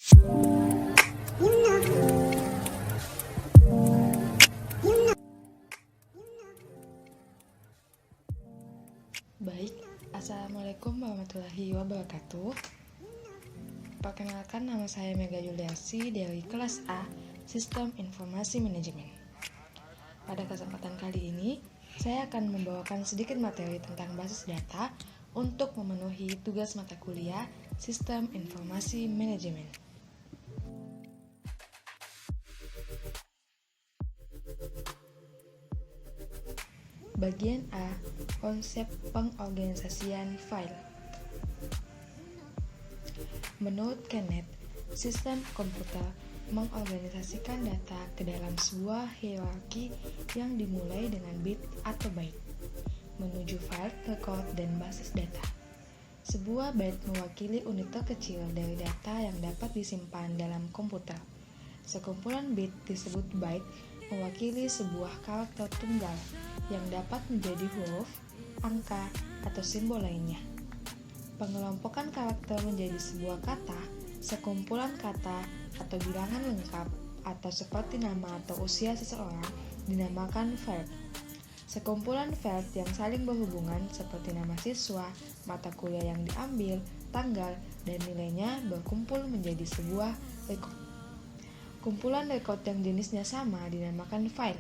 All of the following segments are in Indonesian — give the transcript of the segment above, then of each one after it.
Baik, Assalamualaikum warahmatullahi wabarakatuh. Perkenalkan, nama saya Mega Yuliasi dari kelas A, Sistem Informasi Manajemen. Pada kesempatan kali ini, saya akan membawakan sedikit materi tentang basis data untuk memenuhi tugas mata kuliah Sistem Informasi Manajemen. Bagian A, konsep pengorganisasian file. Menurut Kenneth, sistem komputer mengorganisasikan data ke dalam sebuah hierarki yang dimulai dengan bit atau byte, menuju file, record, dan basis data. Sebuah byte mewakili unit terkecil dari data yang dapat disimpan dalam komputer. Sekumpulan bit disebut byte mewakili sebuah karakter tunggal yang dapat menjadi huruf, angka, atau simbol lainnya. Pengelompokan karakter menjadi sebuah kata, sekumpulan kata, atau bilangan lengkap, atau seperti nama atau usia seseorang, dinamakan verb. Sekumpulan verb yang saling berhubungan seperti nama siswa, mata kuliah yang diambil, tanggal, dan nilainya berkumpul menjadi sebuah record. Kumpulan record yang jenisnya sama dinamakan file.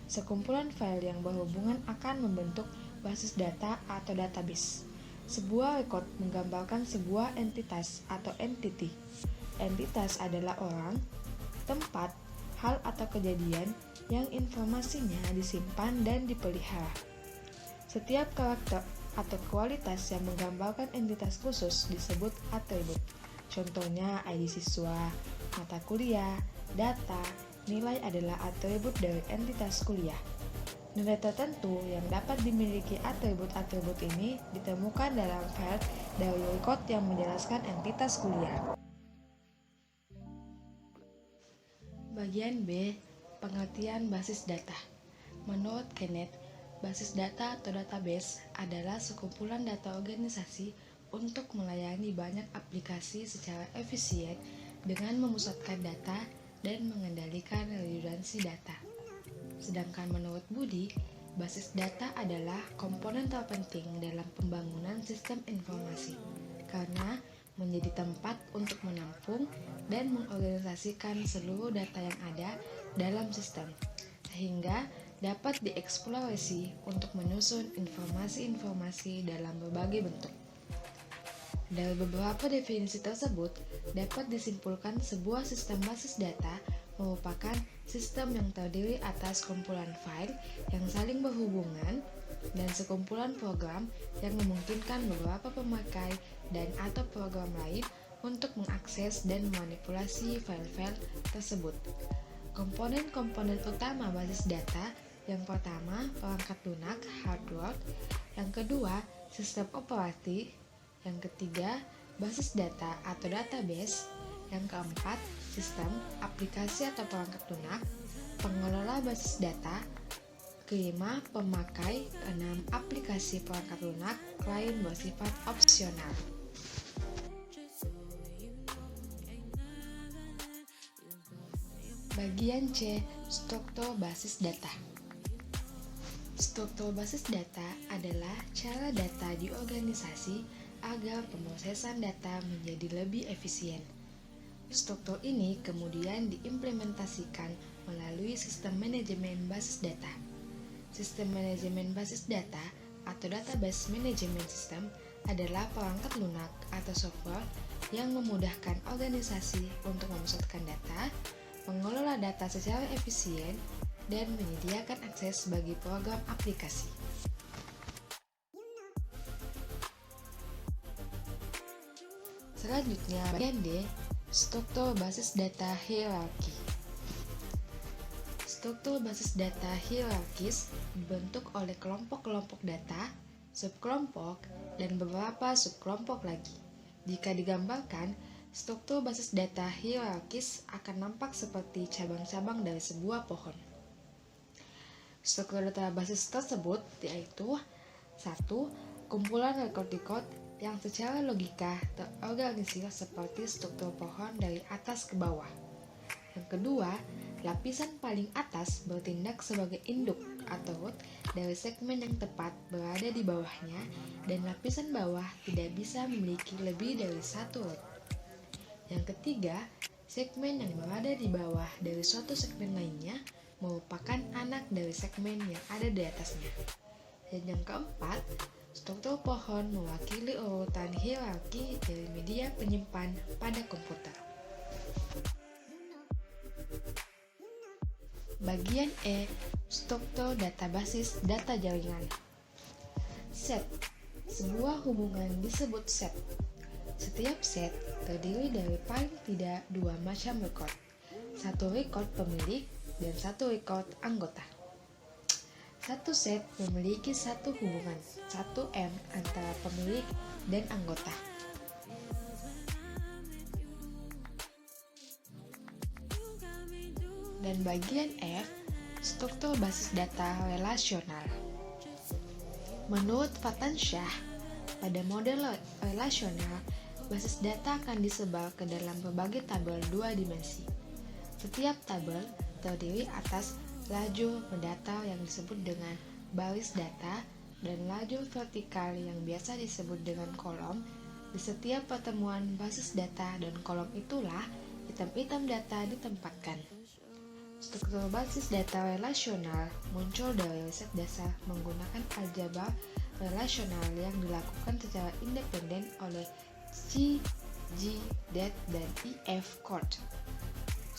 Sekumpulan file yang berhubungan akan membentuk basis data atau database. Sebuah record menggambarkan sebuah entitas atau entity. Entitas adalah orang, tempat, hal atau kejadian yang informasinya disimpan dan dipelihara. Setiap karakter atau kualitas yang menggambarkan entitas khusus disebut atribut. Contohnya ID siswa, mata kuliah, data, nilai adalah atribut dari entitas kuliah. Nilai tertentu yang dapat dimiliki atribut-atribut ini ditemukan dalam file dari record yang menjelaskan entitas kuliah. Bagian B, pengertian basis data. Menurut Kenneth, basis data atau database adalah sekumpulan data organisasi untuk melayani banyak aplikasi secara efisien dengan memusatkan data dan mengendalikan redundansi data. Sedangkan menurut Budi, basis data adalah komponen terpenting dalam pembangunan sistem informasi karena menjadi tempat untuk menampung dan mengorganisasikan seluruh data yang ada dalam sistem, sehingga dapat dieksplorasi untuk menyusun informasi-informasi dalam berbagai bentuk. Dari beberapa definisi tersebut, dapat disimpulkan sebuah sistem basis data merupakan sistem yang terdiri atas kumpulan file yang saling berhubungan dan sekumpulan program yang memungkinkan beberapa pemakai dan atau program lain untuk mengakses dan memanipulasi file-file tersebut. Komponen-komponen utama basis data yang pertama perangkat lunak hardware, yang kedua sistem operasi, yang ketiga basis data atau database, yang keempat sistem, aplikasi atau perangkat lunak, pengelola basis data, kelima pemakai, keenam aplikasi perangkat lunak, klien bersifat opsional. Bagian C, struktur basis data. Struktur basis data adalah cara data diorganisasi agar pemrosesan data menjadi lebih efisien. Struktur ini kemudian diimplementasikan melalui sistem manajemen basis data. Sistem manajemen basis data atau database management system adalah perangkat lunak atau software yang memudahkan organisasi untuk memusatkan data, mengelola data secara efisien, dan menyediakan akses bagi program aplikasi. Selanjutnya, bagian D, struktur basis data hierarki. Struktur basis data hierarkis dibentuk oleh kelompok-kelompok data, subkelompok, dan beberapa subkelompok lagi. Jika digambarkan, struktur basis data hierarkis akan nampak seperti cabang-cabang dari sebuah pohon. Struktur data basis tersebut yaitu 1. Kumpulan record-record yang secara logika terorganisir seperti struktur pohon dari atas ke bawah. Yang kedua, lapisan paling atas bertindak sebagai induk atau root dari segmen yang tepat berada di bawahnya, dan lapisan bawah tidak bisa memiliki lebih dari satu root. Yang ketiga, segmen yang berada di bawah dari suatu segmen lainnya merupakan anak dari segmen yang ada di atasnya. Dan yang keempat, struktur pohon mewakili urutan hierarki dari media penyimpan pada komputer. Bagian E, struktur data basis data jaringan. Set. Sebuah hubungan disebut set. Setiap set terdiri dari paling tidak dua macam record. Satu record pemilik dan satu record anggota. Satu set memiliki satu hubungan, 1M antara pemilik dan anggota. Dan bagian F, struktur basis data relasional. Menurut Fatansyah, pada model relasional, basis data akan disebar ke dalam berbagai tabel dua dimensi. Setiap tabel terdiri atas lajur mendata yang disebut dengan baris data dan lajur vertikal yang biasa disebut dengan kolom. Di setiap pertemuan basis data dan kolom itulah item-item data ditempatkan. Struktur basis data relasional muncul dari riset dasar menggunakan aljabar relasional yang dilakukan secara independen oleh C, G, D, dan E.F. Court.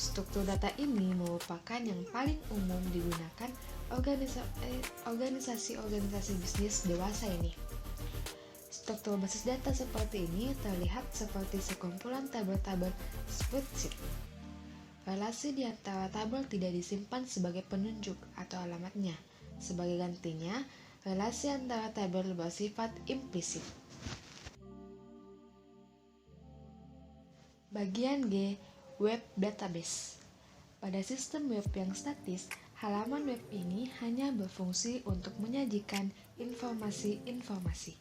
Struktur data ini merupakan yang paling umum digunakan organisasi-organisasi bisnis dewasa ini. Struktur basis data seperti ini terlihat seperti sekumpulan tabel-tabel spreadsheet. Relasi di antara tabel tidak disimpan sebagai penunjuk atau alamatnya. Sebagai gantinya, relasi antara tabel bersifat implisit. Bagian G, web database. Pada sistem web yang statis, halaman web ini hanya berfungsi untuk menyajikan informasi-informasi.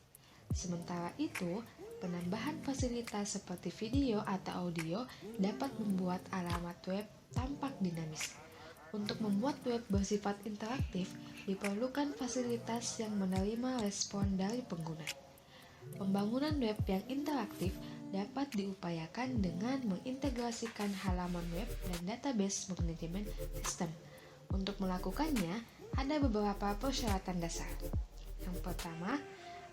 Sementara itu, penambahan fasilitas seperti video atau audio dapat membuat alamat web tampak dinamis. Untuk membuat web bersifat interaktif, diperlukan fasilitas yang menerima respon dari pengguna. Pembangunan web yang interaktif dapat diupayakan dengan mengintegrasikan halaman web dan database manajemen sistem. Untuk melakukannya, ada beberapa persyaratan dasar. Yang pertama,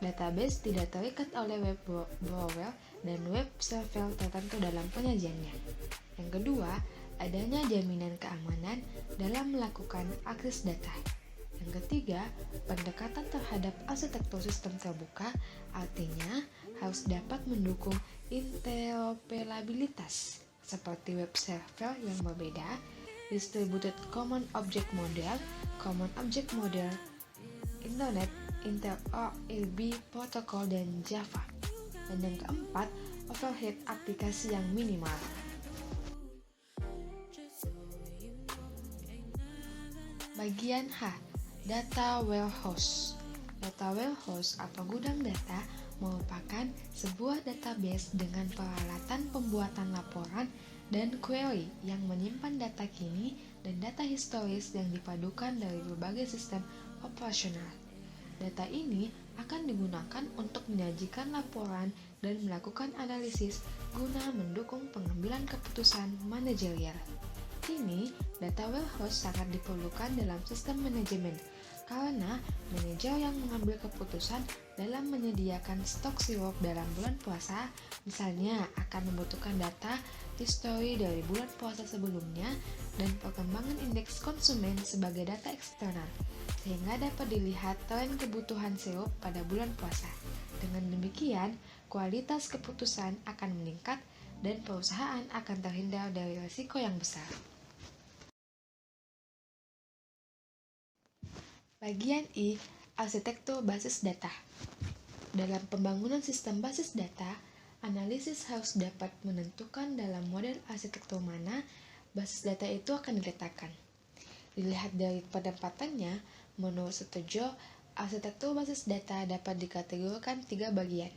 database tidak terikat oleh web browser dan web server tertentu dalam penyajiannya. Yang kedua, adanya jaminan keamanan dalam melakukan akses data. Yang ketiga, pendekatan terhadap arsitektur sistem terbuka, artinya harus dapat mendukung interoperabilitas seperti web server yang berbeda, distributed common object model, internet, interoperability protokol, dan Java. Dan yang keempat, overhead aplikasi yang minimal. Bagian H, data warehouse. Data warehouse atau gudang data merupakan sebuah database dengan peralatan pembuatan laporan dan query yang menyimpan data kini dan data historis yang dipadukan dari berbagai sistem operasional. Data ini akan digunakan untuk menyajikan laporan dan melakukan analisis guna mendukung pengambilan keputusan manajerial. Kini, data warehouse sangat diperlukan dalam sistem manajemen karena manajer yang mengambil keputusan dalam menyediakan stok sirup dalam bulan puasa misalnya akan membutuhkan data histori dari bulan puasa sebelumnya dan perkembangan indeks konsumen sebagai data eksternal sehingga dapat dilihat tren kebutuhan sirup pada bulan puasa. Dengan demikian, kualitas keputusan akan meningkat dan perusahaan akan terhindar dari risiko yang besar. Bagian I, arsitektur basis data. Dalam pembangunan sistem basis data, analisis harus dapat menentukan dalam model arsitektur mana basis data itu akan diletakkan. Dilihat dari penempatannya, menurut Sutejo, arsitektur basis data dapat dikategorikan 3 bagian.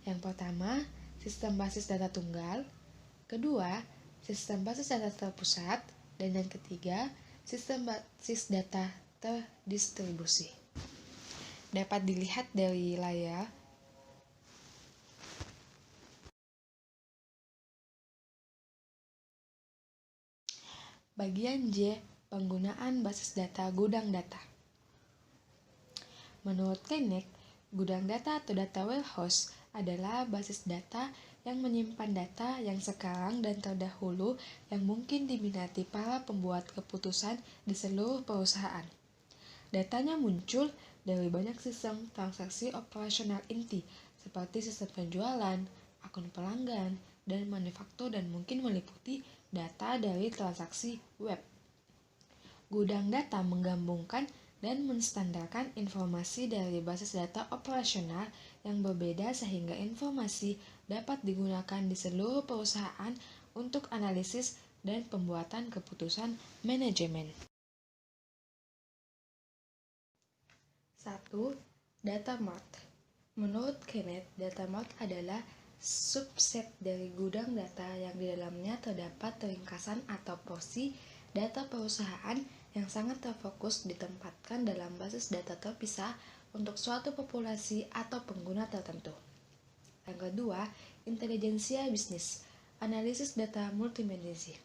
Yang pertama, sistem basis data tunggal. Kedua, sistem basis data terpusat. Dan yang ketiga, sistem basis data terdistribusi. Dapat dilihat dari layar. Bagian J, penggunaan basis data gudang data. Menurut Keinec, gudang data atau data warehouse adalah basis data yang menyimpan data yang sekarang dan terdahulu yang mungkin diminati para pembuat keputusan di seluruh perusahaan. Datanya muncul dari banyak sistem transaksi operasional inti seperti sistem penjualan, akun pelanggan, dan manufaktur dan mungkin meliputi data dari transaksi web. Gudang data menggabungkan dan menstandarkan informasi dari basis data operasional yang berbeda sehingga informasi dapat digunakan di seluruh perusahaan untuk analisis dan pembuatan keputusan manajemen. 1. Data mart. Menurut Kenneth, data mart adalah subset dari gudang data yang di dalamnya terdapat ringkasan atau porsi data perusahaan yang sangat terfokus ditempatkan dalam basis data terpisah untuk suatu populasi atau pengguna tertentu. Yang kedua, intelijensia bisnis, analisis data multidimensi.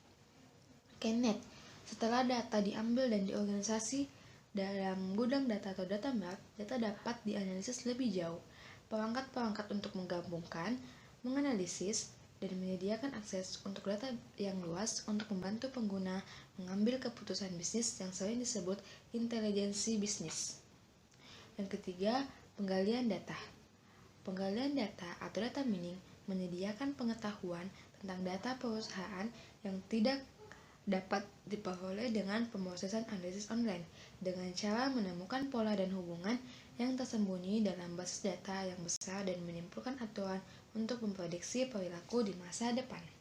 Kenneth, setelah data diambil dan diorganisasi dalam gudang data atau data mart, data dapat dianalisis lebih jauh. Perangkat-perangkat untuk menggabungkan, menganalisis, dan menyediakan akses untuk data yang luas untuk membantu pengguna mengambil keputusan bisnis yang sering disebut intelijensi bisnis. Yang ketiga, penggalian data. Penggalian data atau data mining menyediakan pengetahuan tentang data perusahaan yang tidak dapat diperoleh dengan pemrosesan analisis online dengan cara menemukan pola dan hubungan yang tersembunyi dalam basis data yang besar dan menyimpulkan aturan untuk memprediksi perilaku di masa depan.